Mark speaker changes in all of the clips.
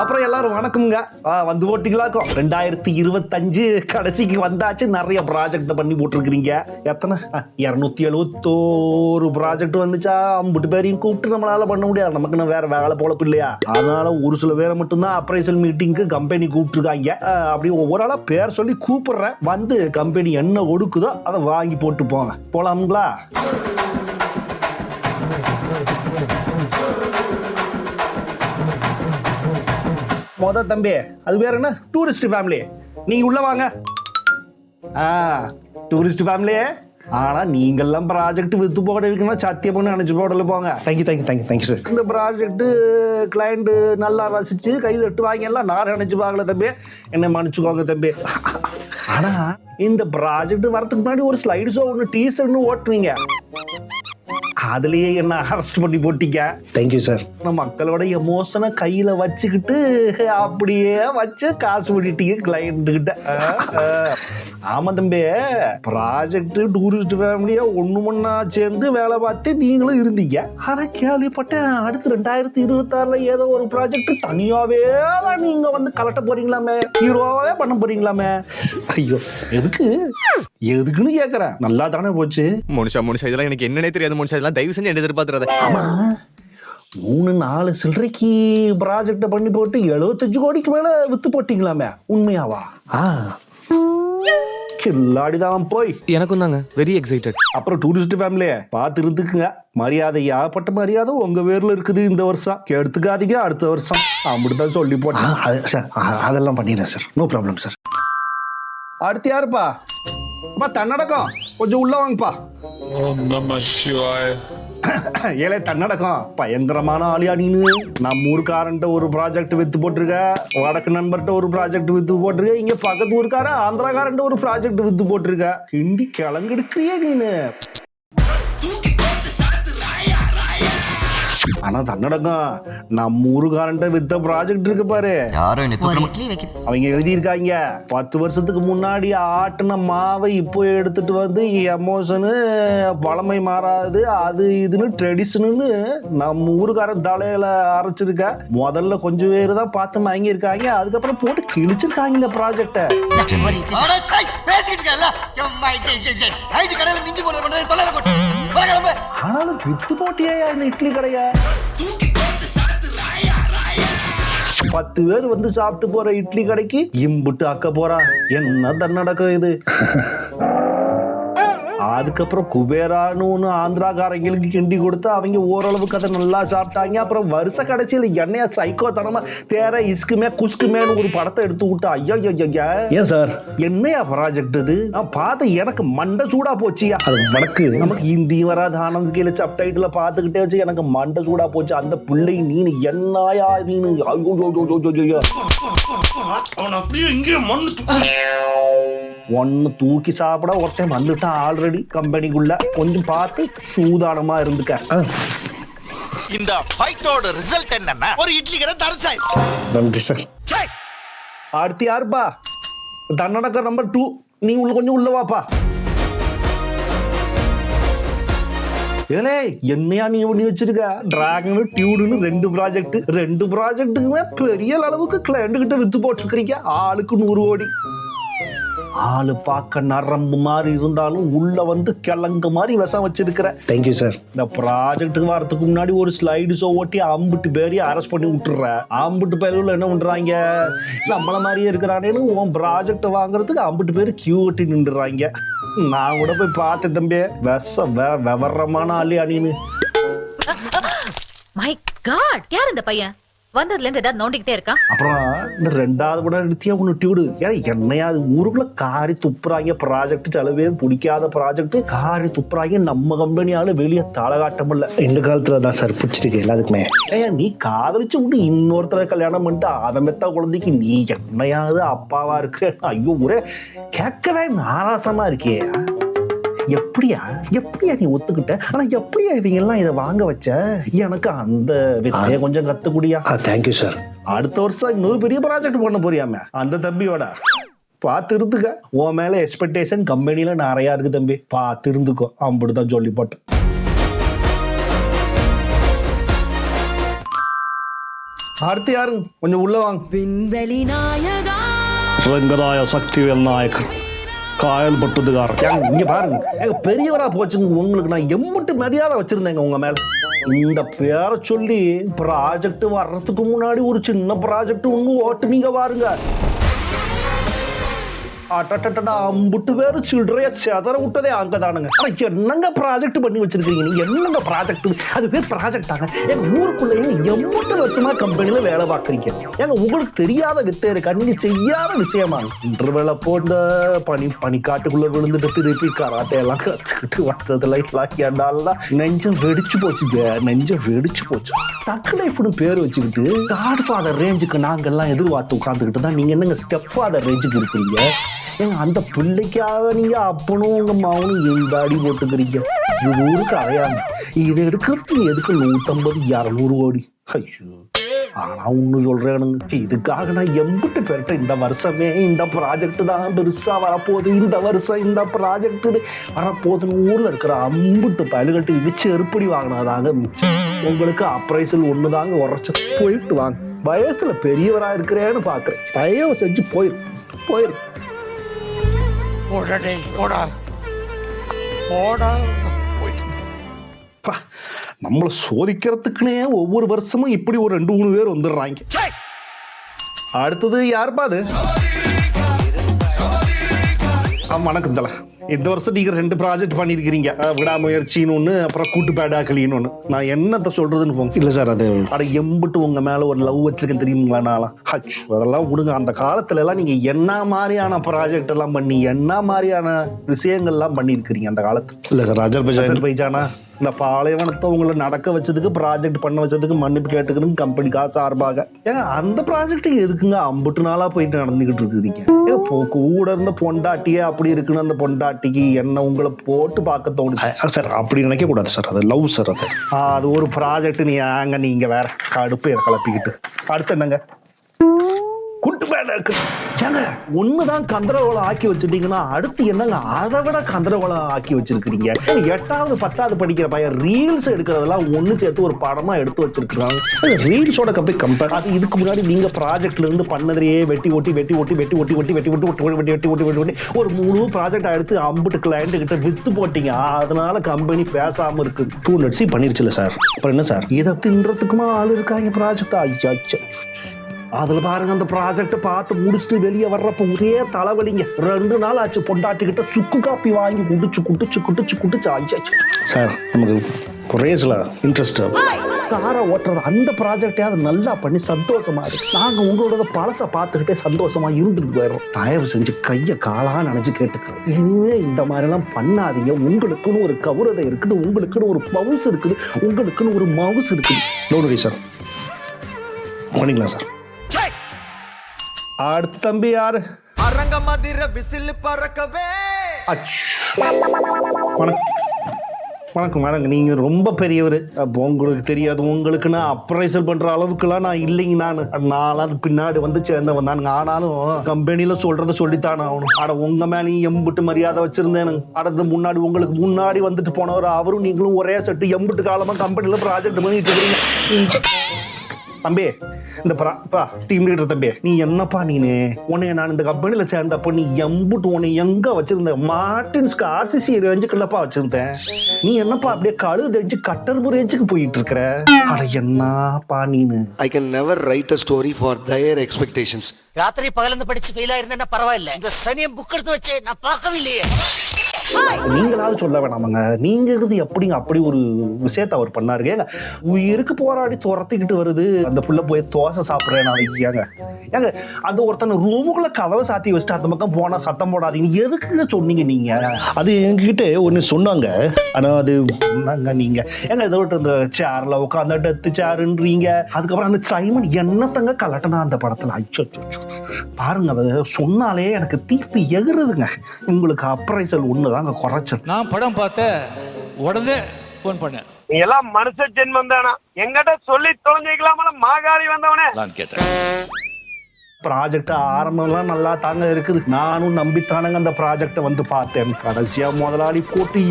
Speaker 1: அப்புறம் எல்லாரும் வணக்கம்ங்க. வந்து போட்டீங்களாக்கும் 2025 கடைசிக்கு வந்தாச்சு. நிறைய ப்ராஜெக்ட் பண்ணி போட்டிருக்கிறீங்க. எத்தனை 271 ப்ராஜெக்ட் வந்துச்சா? 50 பேரையும் கூப்பிட்டு நம்மளால பண்ண முடியாது, நமக்குன்னு வேற வேலை பொழப்பு இல்லையா? அதனால ஒரு சில பேரை மட்டும்தான் அப்ரைசல் மீட்டிங்க்கு கம்பெனி கூப்பிட்டுருக்காங்க. அப்படி ஒவ்வொரு ஆளா பேர் சொல்லி கூப்பிடுறேன். வந்து கம்பெனி என்ன கொடுக்குதோ அதை வாங்கி போட்டு போங்க. போலாம்ங்களா? மொத தம்பி, அது பேர் என்ன? Tourist family. நீங்க உள்ள வாங்க. Tourist family. ஆனா நீங்கெல்லாம் ப்ராஜெக்ட் வித்து போட வைக்கணும், சத்தியம் பண்ணி நினைச்சு போடல போங்க. Thank you sir. இந்த ப்ராஜெக்ட் கிளைண்ட் நல்லா ரசிச்சு கை தட்டு வாங்கலாம் நான் நினைச்சு பார்க்கல தம்பி, என்ன மன்னிச்சுக்கோங்க தம்பி. ஆனா இந்த ப்ராஜெக்ட் வரதுக்கு முன்னாடி ஒரு ஸ்லைடு ஷோ ஒன்று டீசர்னு ஓட்டுவீங்க, அதுலயே என்ன அரெஸ்ட் பண்ணி போட்டீங்க. Thank you sir. மக்களோட எமோஷனை கையில வச்சுக்கிட்டு அப்படியே வச்சு காசு பண்ணிட்டீங்க கிளைண்ட் கிட்ட. ஆமா தம்பி, ப்ராஜெக்ட் டூரிஸ்ட் ஃபேமிலியா ஒண்ணு சேர்ந்து வேலை பார்த்து நீங்களும் இருந்தீங்க. ஆனா கேள்விப்பட்டேன் அடுத்து 2026 ஏதோ ஒரு ப்ராஜெக்ட் தனியாவே தான் நீங்க வந்து கலட்ட போறீங்களாமே, ஹீரோவாவே பண்ண போறீங்களாமே. ஐயோ, எதுக்குன்னு கேக்குறேன். நல்லா தானே போச்சு.
Speaker 2: மனுஷா இதெல்லாம் எனக்கு என்னன்னே தெரியாது மனுஷா, இதெல்லாம் தயவு செஞ்சு என்ன எதிர்பார்த்துறாத.
Speaker 1: 3-4 சில்லறைக்கு ப்ராஜெக்ட பண்ணி போட்டு 75 கோடிக்கு மேல வித்து போட்டீங்களாமே, உண்மையாவா? கில்லாடிதான் போய்.
Speaker 2: எனக்கும் தாங்க வெரி எக்ஸைட்டட்.
Speaker 1: அப்புறம் டூரிஸ்ட் ஃபேமிலிய பார்த்து இருந்துக்குங்க. மரியாதை ஏகப்பட்ட மரியாதை உங்க பேர்ல இருக்குது. இந்த வருஷம் எடுத்துக்காதீங்க, அடுத்த வருஷம் அப்படித்தான் சொல்லி போட்டேன் சார். அதெல்லாம் பண்ணிடுறேன் சார், நோ ப்ராப்ளம் சார். அடுத்து யாருப்பா? தன்னடக்கம் கொஞ்சம் உள்ள வாங்கப்பா. ஏலே தன்னடக்கம், பயங்கரமான ஆளியா நீனு. நம்ம ஊருக்காரன்ட்ட ஒரு ப்ராஜெக்ட் வித்து போட்டிருக்க, வடக்கு நண்பர்கிட்ட ஒரு ப்ராஜெக்ட் வித்து போட்டிருக்க, இங்க பக்கத்து ஊருக்கார ஆந்திராக்காரன்ட்ட ஒரு ப்ராஜெக்ட் வித்து போட்டிருக்க. கிண்டி கிளங்கெடுக்கிறியே நீனு. ஆனா தன்னடக்கம், நம்ம ஊருக்காரன்ட்ட வித்த ப்ராஜெக்ட் இருக்கு பாரு, அவங்க எழுதியிருக்காங்க 10 வருஷத்துக்கு முன்னாடி ஆட்டின மாவை இப்போ எடுத்துட்டு வந்து எமோஷனு பழமை மாறாது அது இதுன்னு ட்ரெடிஷனு நம்ம ஊருக்காரன் தலையில அரைச்சிருக்க. முதல்ல கொஞ்சம் பேரு தான் பார்த்து வாங்கி இருக்காங்க, அதுக்கப்புறம் போட்டு கிழிச்சிருக்காங்க இந்த ப்ராஜெக்ட. ஆனாலும் வித்து போட்டியா இந்த இட்லி கடைய? 10 பேர் வந்து சாப்பிட்டு போற இட்லி கடைக்கு இம்புட்டு அக்க போறா. என்ன தன்னடக்கம் இது? அதுக்கப்புறம் குபேரான்னு ஆந்திராக்காரங்களுக்கு கிண்டி கொடுத்து அவங்க ஓரளவுக்கு அதை நல்லா சாப்பிட்டாங்க. அப்புறம் வருஷ கடைசியில் என்னையா சைக்கோ தனமா தேர இஸ்குமே குஸ்குமேன்னு ஒரு படத்தை எடுத்து விட்டா. ஐயா ஏன் சார், என்னையா ப்ராஜெக்ட் இது? நான் பார்த்து எனக்கு மண்டை சூடா போச்சியா. அது வடக்கு நமக்கு ஹிந்தி வராது, ஆனந்த் கீழே சப்டைட்டில் பார்த்துக்கிட்டே வச்சு எனக்கு மண்டை சூடா போச்சு. அந்த பிள்ளை நீனு என்னையா நீனு? ஐயோ ஒன்னு தூக்கி சாப்பிட ஒருத்தன் வந்துட்டான் ஆல்ரெடி கம்பெனிக்குள்ள. கொஞ்சம் பார்த்து சூதானமா இருந்துக்க.
Speaker 3: இந்த ஃபைட்டோட ரிசல்ட் என்னன்னா ஒரு இட்லி கடை தரசாயிடுச்சு.
Speaker 1: நன்றி சார். அடுத்து யாருப்பா? தன்னடக்க நம்பர் 2. நீ கொஞ்சம் உள்ள வாப்பா. ஏலே என்னையா நீ பண்ணி வச்சிருக்க? டிராகன் டியூடுன்னு 2 ப்ராஜெக்ட்டுக்குமே பெரிய அளவுக்கு கிளைண்ட் கிட்ட வித்து போட்டுருக்கீங்க. ஆளுக்கு 100 கோடி. ஆளு பார்க்க நரம்பு மாதிரி இருந்தாலும் உள்ள வந்து கிழங்கு மாதிரி விஷம் வச்சிருக்கிற. Thank you sir. இந்த ப்ராஜெக்ட்டுக்கு வரதுக்கு முன்னாடி ஒரு ஸ்லைடு ஷோ ஓட்டி 50 பேரையும் அரெஸ்ட் பண்ணி விட்டுற. 50 பேர்ல என்ன பண்றாங்க? நம்மள மாதிரியே இருக்கிறானேன்னு உன் ப்ராஜெக்ட் வாங்குறதுக்கு 50 பேர் கியூ ஓட்டி நின்றுறாங்க. நான் கூட போய் பார்த்தேன் தம்பி, விவரமான ஆளு அணின்னு.
Speaker 4: மை காட், யார் இந்த பையன்? வந்ததுல இருந்து ஏதாவது நோண்டிக்கிட்டே இருக்கான்.
Speaker 1: அப்புறம் இந்த 2வது கூட எடுத்தியா ஒண்ணு டியூடு. ஏன்னா என்னையா ஊருக்குள்ள காரி துப்புறாங்க. ப்ராஜெக்ட் சில பேர் பிடிக்காத ப்ராஜெக்ட் காரி துப்புறாங்க. நம்ம கம்பெனியால வெளியே தலகாட்டம் இல்ல. இந்த காலத்துல தான் சார் பிடிச்சிருக்கு எல்லாத்துக்குமே. ஏன் நீ காதலிச்சு விட்டு இன்னொருத்தர கல்யாணம் பண்ணிட்டு அவன் மெத்தா குழந்தைக்கு நீ என்னையாவது அப்பாவா இருக்கு? ஐயோ ஒரே கேட்கவே நாராசமா இருக்கே. எப்படியா நீ ஒத்துக்கிட்ட? ஆனா எப்படியா இவங்க எல்லாம் இதை வாங்க வச்ச? எனக்கு அந்த வித்தைய கொஞ்சம் கத்துக்கூடியா? Thank you sir. அடுத்த வருஷம் இன்னொரு பெரிய ப்ராஜெக்ட் பண்ண போறியாம அந்த தம்பியோட. பார்த்து இருந்துக்க. உன் மேல எக்ஸ்பெக்டேஷன் கம்பெனில நிறைய இருக்கு தம்பி, பார்த்து இருந்துக்கோ. அப்படிதான் சொல்லி போட்டேன். அடுத்து யாருங்க கொஞ்சம் உள்ள வாங்க.
Speaker 5: விண்வெளி நாயகா
Speaker 1: ரங்கராய சக்திவேல் நாயக்கர் காயல் பட்டுதுகாரன். இங்க பாருங்க, எங்க பெரியவரா போச்சுங்க. உங்களுக்கு நான் எம்பிட்டு மரியாதை வச்சிருந்தேங்க உங்க மேல. இந்த பேரை சொல்லி ப்ராஜெக்ட் வர்றதுக்கு முன்னாடி ஒரு சின்ன ப்ராஜெக்ட் ஒண்ணு ஓட்டுனீங்க பாருங்க. அம்புட்டு பேரு சில்லறைய செதற விட்டதே அங்கதானுங்க. ஆனா என்னங்க ப்ராஜெக்ட் பண்ணி வச்சிருக்கீங்க நீங்க? என்னங்க ப்ராஜெக்ட்? அது பேர் ப்ராஜெக்டாங்க? எங்க ஊருக்குள்ளே எம்பட்டு வருஷமா கம்பெனில வேலை பார்க்கறீங்க. ஏங்க உங்களுக்கு தெரியாத வித்தை இருக்கா? நீங்க செய்யாத விஷயமா? இன்டர்வெல போந்த பனிக்காட்டுக்குள்ள விழுந்துட்டு திருப்பி கராட்டை எல்லாம் கத்துக்கிட்டு வந்ததுல எல்லாம் நெஞ்சம் வெடிச்சு போச்சுங்க. நெஞ்சம் வெடிச்சு போச்சு. தக் லைஃப்னு பேர் வச்சுக்கிட்டு காட் ஃபாதர் ரேஞ்சுக்கு நாங்க எல்லாம் எதிர்பார்த்து உட்காந்துக்கிட்டு தான் நீங்க என்னங்க ஸ்டெப் ஃபாதர் ரேஞ்சுக்கு இருக்கிறீங்க? ஏங்க அந்த பிள்ளைக்காக நீங்க அப்பனும் உங்க மகனும் எந்த அடி போட்டுக்கிறீங்க? இது ஊருக்கு அறையாங்க. இதை எடுக்கிறதுக்கு எதுக்கு 150-200 கோடி? ஐயோ, ஆனா ஒண்ணு சொல்றேனுங்க, இதுக்காக நான் எம்பிட்டு பேர்ட்ட இந்த வருஷமே இந்த ப்ராஜெக்ட் தான் பெருசா வரப்போகுது, இந்த வருஷம் இந்த ப்ராஜெக்ட் இது வரப்போகுதுன்னு ஊர்ல இருக்கிற அம்பிட்டு பயல்கள்ட்ட இடிச்சு எருப்படி வாங்கினதாங்க மிச்சம். உங்களுக்கு அப்ரைசல் ஒண்ணுதாங்க உரைச்சு. போயிட்டு வாங்க. வயசுல பெரியவரா இருக்கிறேன்னு பாக்குறேன். தயவு செஞ்சு போயிரு. நம்மளை சோதிக்கிறதுக்குன்னே ஒவ்வொரு வருஷமும் இப்படி ஒரு 2-3 பேர் வந்துடுறாங்க. அடுத்தது யாருப்பா அது? வணக்கம் தல. இந்த வருஷம் நீங்க 2 ப்ராஜெக்ட் பண்ணிருக்கீங்க. விடாமுயற்சின்னு ஒண்ணு, அப்புறம் கூட்டு பேடாக்கலின்னு ஒண்ணு. நான் என்னத்த சொல்றதுன்னு போங்க. இல்ல சார், அது எம்பிட்டு உங்க மேல ஒரு லவ் வச்சிருக்கேன் தெரியுங்களா? நாளா அதெல்லாம் விடுங்க. அந்த காலத்துல எல்லாம் நீங்க என்ன மாதிரியான ப்ராஜெக்ட் எல்லாம் பண்ணி என்ன மாதிரியான விஷயங்கள்லாம் பண்ணிருக்கிறீங்க அந்த காலத்துல? இல்ல சார், அஜர்பைஜானா இந்த பாலைவனத்தை உங்களை நடக்க வச்சதுக்கு, ப்ராஜெக்ட் பண்ண வச்சதுக்கு மன்னிப்பு கேட்டுக்கணும் கம்பெனிக்கா சார்பாக. ஏங்க அந்த ப்ராஜெக்ட்டுக்கு எதுக்குங்க அம்புட்டு நாளா போயிட்டு நடந்துகிட்டு இருக்குறீங்க? கூட இருந்த பொண்டாட்டியே அப்படி இருக்குன்னு அந்த பொண்டாட்டிக்கு என்ன உங்களை போட்டு பார்க்க தோணுது சார்? அப்படி நினைக்க கூடாது சார், அது லவ் சார். அது ஒரு ப்ராஜெக்ட். நீங்க வேற கடுப்பு இதை கிளப்பிக்கிட்டு. அடுத்து என்னங்க? குட்டு பேடாக்கு. ஏங்க ஒண்ணுதான் கந்தரகோலம் ஆக்கி வச்சுட்டீங்கன்னா அடுத்து என்னங்க அதை விட கந்தரகோலம் ஆக்கி வச்சிருக்கீங்க? 8வது 10வது படிக்கிற பையன் ரீல்ஸ் எடுக்கிறதெல்லாம் ஒண்ணு சேர்த்து ஒரு படமா எடுத்து வச்சிருக்காங்க. ரீல்ஸோட கம்பேர். அது இதுக்கு முன்னாடி நீங்க ப்ராஜெக்ட்ல இருந்து பண்ணதையே வெட்டி ஓட்டி ஒரு முழு ப்ராஜெக்ட் எடுத்து அம்புட்டு கிளைண்ட் கிட்ட வித்து போட்டீங்க. அதனால கம்பெனி பேசாம இருக்கு. 200 பண்ணிருச்சுல சார். அப்புறம் என்ன சார், இதை தின்றதுக்குமா ஆள் இருக்காங்க ப்ராஜெக்ட்? ஐயா, அதுல பாருங்க, அந்த ப்ராஜெக்ட் பார்த்து முடிச்சுட்டு வெளியே வர்றப்ப ஒரே தலைவலிங்க. 2 நாள் ஆச்சு பொண்டாட்டிக்கிட்ட சுக்கு காப்பி வாங்கி குடிச்சு ஆயிடுச்சு சார். நமக்கு ரேஸ்ல இன்ட்ரெஸ்ட், காரை ஓட்டுறது, அந்த ப்ராஜெக்டையாவது நல்லா பண்ணி சந்தோஷமா இருக்கு. நாங்க உங்களோட பழசை பார்த்துக்கிட்டே சந்தோஷமா இருந்துட்டு போயிடுறோம். தயவு செஞ்சு கையை காலா நினைச்சு கேட்டுக்கிறேன், இனிமே இந்த மாதிரி எல்லாம் பண்ணாதீங்க. உங்களுக்குன்னு ஒரு கௌரதை இருக்குது, உங்களுக்குன்னு ஒரு பவுஸ் இருக்குது, உங்களுக்குன்னு ஒரு மவுஸ் இருக்குது. நோடுறீ சார், பண்ணிக்கலாம் சார். அடுத்த தம்பி யாரு?
Speaker 6: அரங்க மதிர விசில் பறக்கவே.
Speaker 1: வணக்கம். நீங்க ரொம்ப பெரியவர். அப்போ உங்களுக்கு தெரியாது. உங்களுக்குன்னு அப்ரைசல் பண்ற அளவுக்குலாம் நான் இல்லைங்க. நானும் பின்னாடி வந்து சேர்ந்தவன் தான். ஆனாலும் கம்பெனில சொல்றத சொல்லித்தான் ஆகணும். அட உங்க மேலேயும் எம்பிட்டு மரியாதை வச்சிருந்தேன். அடுத்து முன்னாடி உங்களுக்கு முன்னாடி வந்துட்டு போனவர் அவரும் நீங்களும் ஒரே செட்டு எம்பிட்டு காலமா கம்பெனில ப்ராஜெக்ட் பண்ணிட்டு இருக்கீங்க. தம்பி, இந்த டீம் லீடர் தம்பி, நீ என்னப்பா நீனு? உன்னை நான் இந்த கம்பெனில சேர்ந்தப்ப நீ எம்புட்டு உன்னை எங்க வச்சிருந்த? மார்டின்ஸ்க்கு RCC ரேஞ்சுக்குள்ளப்பா வச்சிருந்தேன். நீ என்னப்பா அப்படியே கழு தெரிஞ்சு கட்டர் ரேஞ்சுக்கு போயிட்டு இருக்கிற? அட என்னப்பா நீனு?
Speaker 7: I can never write a story for their expectations.
Speaker 3: ராத்திரி பகலந்து படிச்சு ஃபெயில் ஆயிருந்தா பரவாயில்ல, இந்த சனியை புக் எடுத்து வச்சு நான் பார்க்கவே இல்லையே.
Speaker 1: நீங்களாவது சொல்ல வேணாமங்க. நீங்க இருந்து எப்படிங்க அப்படி ஒரு விஷயத்த அவர் பண்ணாருங்க? ஏங்க உயிருக்கு போராடி துரத்திக்கிட்டு வருது அந்த புள்ள போய் தோசை சாப்பிட்றேன் ஏங்க ஏங்க அந்த ஒருத்தனை ரூமுக்குள்ள கதவை சாத்தி வச்சுட்டு அந்த பக்கம் போனா சத்தம் போடாதீங்க. எதுக்குங்க சொன்னீங்க நீங்க? அது எங்ககிட்ட ஒண்ணு சொன்னாங்க. ஆனா அது நீங்க ஏங்க இதை விட்டு அந்த சேர்ல உட்காந்து டெத்து சேருன்றீங்க. அதுக்கப்புறம் அந்த சைமன் என்னத்தங்க கலட்டனா அந்த படத்துல? பாருங்க, அதை சொன்னாலே எனக்கு தீப்பி எகுறதுங்க. உங்களுக்கு அப்ரைசல் ஒண்ணுதாங்க குறைச்சல்.
Speaker 6: நான் படம் பார்த்த உடனே போன் பண்ணேன்.
Speaker 8: நீ எல்லாம் மனுஷ ஜென்மம் தானா? எங்கிட்ட சொல்லி தொலைஞ்சிக்கலாமல மாகாரி வந்தவனே கேட்டேன்.
Speaker 1: ப்ராஜெக்ட் ஆரம்பம்லாம் நல்லா தாங்க இருக்குது. நானும் நம்பித்தானங்க அந்த ப்ராஜெக்டை வந்து பார்த்தேன். கடைசியா முதலாளி போட்டு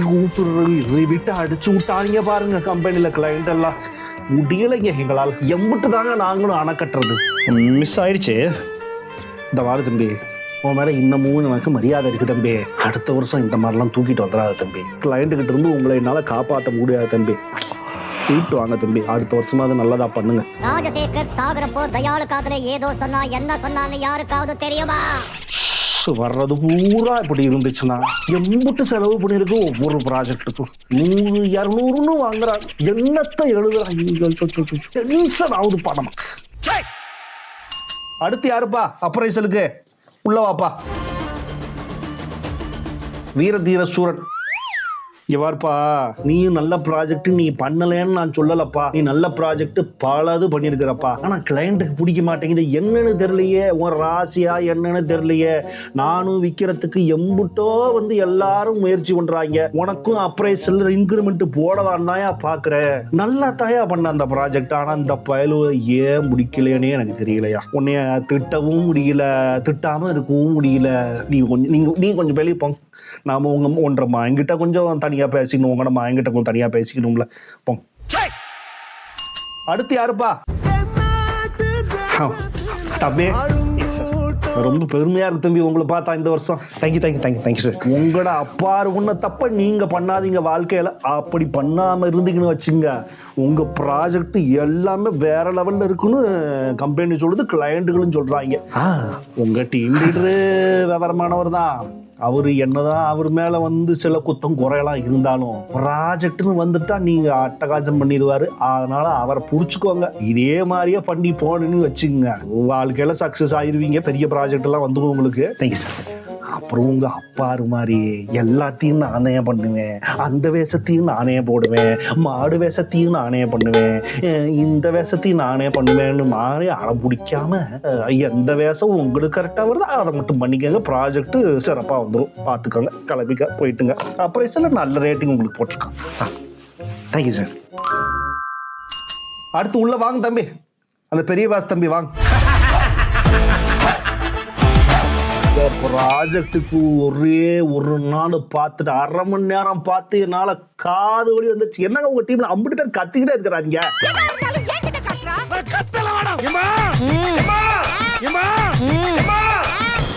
Speaker 1: விட்டு அடிச்சு விட்டாங்க பாருங்க கம்பெனில கிளைண்ட் எல்லாம். முடியலைங்க எங்களால். எம்பிட்டு தாங்க நாங்களும் அணை கட்டுறது. மிஸ் ஆயிடுச்சு. இந்த வாரம் தம்பி உன் மேலே இன்னமும் எனக்கு மரியாதை இருக்குது தம்பி. அடுத்த வருஷம் இந்த மாதிரிலாம் தூக்கிட்டு வந்துடாத தம்பி. கிளைண்ட்டுக்கிட்ட இருந்து உங்களை என்னால் காப்பாற்ற முடியாது தம்பி. கூப்பிட்டு வாங்க தம்பி. அடுத்த வருஷமா அது நல்லதா பண்ணுங்க.
Speaker 9: ராஜசேகர் சாகரப்போ தயாளு காதுல ஏதோ சொன்னா என்ன சொன்னான்னு யாருக்காவது தெரியுமா?
Speaker 1: வர்றது பூரா இப்படி இருந்துச்சுன்னா எம்பிட்டு செலவு பண்ணிருக்கு ஒவ்வொரு ப்ராஜெக்டுக்கும் 100-200ன்னு வாங்குறாங்க. என்னத்தை எழுதுறாங்க? டென்ஷன் ஆகுது பணம். அடுத்து யாருப்பா அப்ரைசலுக்கு? உள்ள வாப்பா. வீரதீர சூரன். இவார்ப்பா, நீயும் நல்ல ப்ராஜெக்ட் நீ பண்ணலன்னு நான் சொல்லலப்பா. நீ நல்ல ப்ராஜெக்ட் பலது பண்ணியிருக்கிறப்பா. ஆனா கிளைண்ட்டுக்கு பிடிக்க மாட்டேங்குது. என்னன்னு தெரியலையே, உன் ராசியா என்னன்னு தெரியலையே. நானும் விற்கிறதுக்கு எம்புட்டோ எல்லாரும் முயற்சி பண்றாங்க. உனக்கும் அப்ரைசல் இன்க்ரிமெண்ட் போடலான்னு தாயா பாக்குறேன். நல்லா தாயா பண்ண அந்த ப்ராஜெக்ட். ஆனா இந்த பயலு ஏன் முடிக்கலையேனே எனக்கு தெரியலையா. உன்னைய திட்டவும் முடியல, திட்டாம இருக்கவும் முடியல. நீ கொஞ்சம் வெளியே போங்க. நாம ஒன்றரை என்கிட்ட கொஞ்சம் தனியா பேசிக்கணும், உங்க என்கிட்ட கொஞ்சம் தனியா பேசிக்கணும்ல. போங்க. அடுத்து யாருப்பா? தம்பி ரொம்ப பெருமையா இருக்கு தம்பி உங்களை பார்த்தா இந்த வருஷம். Thank you sir. உங்களோட அப்பாரு ஒன்ன தப்ப நீங்க பண்ணாதீங்க வாழ்க்கையில. அப்படி பண்ணாம இருந்தீங்கன்னு வச்சுங்க, உங்க ப்ராஜெக்ட் எல்லாமே வேற லெவல்ல இருக்குன்னு கம்பெனி சொல்லுது, கிளையண்ட்டுகளும் சொல்றாங்க. உங்க டீம் லீடரு விவரமானவர் தான். அவரு என்னதான் அவர் மேல சில குத்தம் குறையெல்லாம் இருந்தாலும் ப்ராஜெக்ட்னு வந்துட்டா நீங்க அட்டகாசம் பண்ணிடுவாரு. அதனால அவரை புடிச்சுக்கோங்க. இதே மாதிரியே பண்ணி போனீங்கன்னு வச்சுங்க, வாழ்க்கையில சக்சஸ் ஆயிருவீங்க. பெரிய ப்ராஜெக்ட் எல்லாம் வந்துடும் உங்களுக்கு. Thank you sir. அப்புறம் உங்க அப்பாரு மாதிரி எல்லாத்தையும் நானே பண்ணுவேன். அந்த வேஷத்தையும் நானே போடுவேன், மாடு வேஷத்தையும் நானே பண்ணுவேன், இந்த வேஷத்தையும் நானே பண்ணுவேன்னு மாறி அடம் பிடிக்காம எந்த வேஷம் உங்களுக்கு கரெக்டா வருதோ அதை மட்டும் பண்ணிக்கோங்க. ப்ராஜெக்ட் சிறப்பா வந்துடும். பார்த்துக்கோங்க. கிளம்பிக்க போயிட்டுங்க. அப்புறம் சில நல்ல ரேட்டிங் உங்களுக்கு போட்டிருக்கான். Thank you sir. அடுத்து உள்ள வாங்க தம்பி. அந்த பெரிய வாஸ் தம்பி வாங்க. ப்ராஜெக்டுக்கு ஒரே ஒரு நாள் பார்த்துட்டு 1/2 மணி நேரம் பார்த்து என்னால காது வலி வந்துச்சு. என்னங்க உங்க டீம்ல 50 பேர் கத்திக்கிட்டே இருக்கிறாங்க.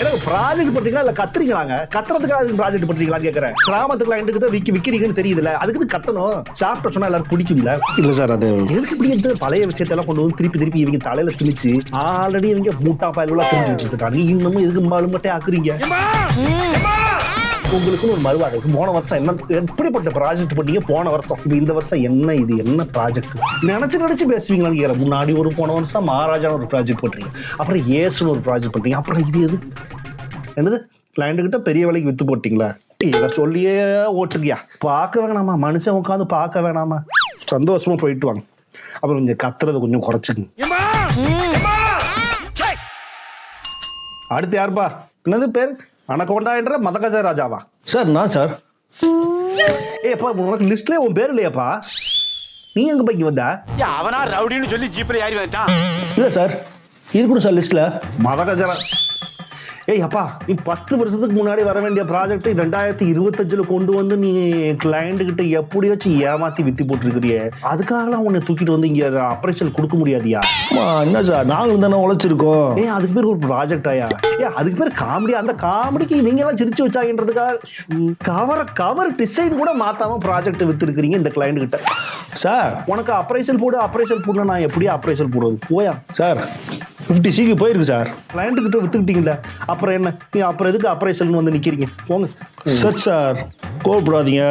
Speaker 1: எனக்கு ப்ராஜெக்ட் பண்றீங்களா இல்ல கத்துறீங்களாங்க? கத்துறதுக்காக ப்ராஜெக்ட் பண்றீங்களான்னு கேட்கறேன். கிராமத்துக்கு கிட்ட விக்கிறீங்கன்னு தெரியுதுல, அதுக்கு கத்தணும். சாப்பிட்ட சொன்னா எல்லாரும் பிடிக்கும்ல. இல்ல சார், அது எதுக்கு இப்படி பழைய விஷயத்தெல்லாம் கொண்டு வந்து திருப்பி இவங்க தலையில திணிச்சு ஆல்ரெடி இவங்க மூட்டா பயலெல்லாம் திணிச்சு வச்சுட்டாங்க. இன்னமும் எதுக்கு மழுமட்டே ஆக்குறீங்க? உங்களுக்குன்னு ஒரு மறுவாடு இருக்கு. போன வருஷம் என்ன எப்படிப்பட்ட ப்ராஜெக்ட் பண்ணீங்க? போன வருஷம் இப்ப இந்த வருஷம் என்ன இது என்ன ப்ராஜெக்ட் நினைச்சு பேசுவீங்களான்னு கேட்கறேன். முன்னாடி போன வருஷம் மகாராஜான்னு ஒரு ப்ராஜெக்ட் பண்றீங்க, அப்புறம் ஏசுன்னு ஒரு ப்ராஜெக்ட் பண்றீங்க, அப்புறம் இது எது என்னது கிளைண்ட் கிட்ட பெரிய விலைக்கு வித்து போட்டீங்களா? இதை சொல்லியே ஓட்டுக்கியா? பார்க்க வேணாமா? மனுஷன் உட்காந்து பார்க்க வேணாமா? சந்தோஷமா போயிட்டு வாங்க. அப்புறம் கொஞ்சம் கத்துறதை கொஞ்சம் குறைச்சிக்குங்க. அடுத்து யாருப்பா? என்னது பேர்? அனகொண்டான்ற மதகஜ ராஜாவா? சார் நான் சார். ஏப்பா உனக்கு லிஸ்ட்ல உன் பேர் இல்லையாப்பா? நீ எங்க போய் வந்த?
Speaker 6: அவனா ரவுடின்னு சொல்லி ஜீப்ல ஏறி வந்துட்டான்.
Speaker 1: இல்ல சார், இருக்கணும் சார் லிஸ்ட்ல மதகஜரா. ஏய் அப்பா, நீ 10 வருஷத்துக்கு முன்னாடி வர வேண்டிய ப்ராஜெக்ட் 2025 கொண்டு வந்து நீ கிளைண்ட் கிட்ட எப்படியாச்சும் ஏமாத்தி வித்தி போட்டுருக்கிறியே, அதுக்காகலாம் உன்னை தூக்கிட்டு வந்து இங்க அப்ரைசல் கொடுக்க முடியாதியா? என்ன சார், நாங்களும் தானே உழைச்சிருக்கோம். ஏன் அதுக்கு பேர் ஒரு ப்ராஜெக்ட் ஆயா? ஏன் அதுக்கு பேர் காமெடி? அந்த காமெடிக்கு இவங்க எல்லாம் சிரிச்சு வச்சாங்கன்றதுக்காக கவர் டிசைன் கூட மாத்தாம ப்ராஜெக்ட் வித்துருக்கீங்க இந்த கிளைண்ட் கிட்ட. சார் உனக்கு அப்ரைசல் போடு நான் எப்படியா அப்ரைசல் போடுவது? போயா சார், 50C போயிருக்கு சார். கிளைண்ட் கிட்ட வித்துக்கிட்டீங்களா, அப்புறம் என்ன நீ அப்புறம் எதுக்கு அப்ரைசல் வந்து நிக்கிறீங்க? போங்க சார். சார் கோவப்படாதீங்க.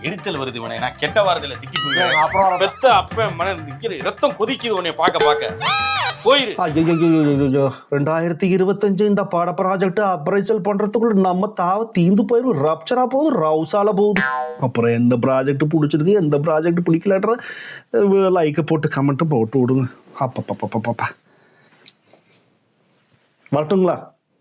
Speaker 10: எரிச்சல் வருது உனே. நான் கெட்ட வாரத்துல திக்கி போயிடுறேன். அப்புறம் பெத்த அப்ப மன நிக்கிற ரத்தம் கொதிக்குது உன்னை பார்க்க போயிரு.
Speaker 1: ஐயோ 2025 இந்த பட ப்ராஜெக்ட் அப்ரைசல் பண்றதுக்குள்ள நம்ம தீந்து போயிரும். ரப்சரா போகுது, ரவுசால போகுது. அப்புறம் எந்த ப்ராஜெக்ட் பிடிச்சிருக்கு எந்த ப்ராஜெக்ட் பிடிக்கலன்ற லைக் போட்டு கமெண்ட் போட்டு விடுங்க. அப்பப்பா வரட்டுங்களா?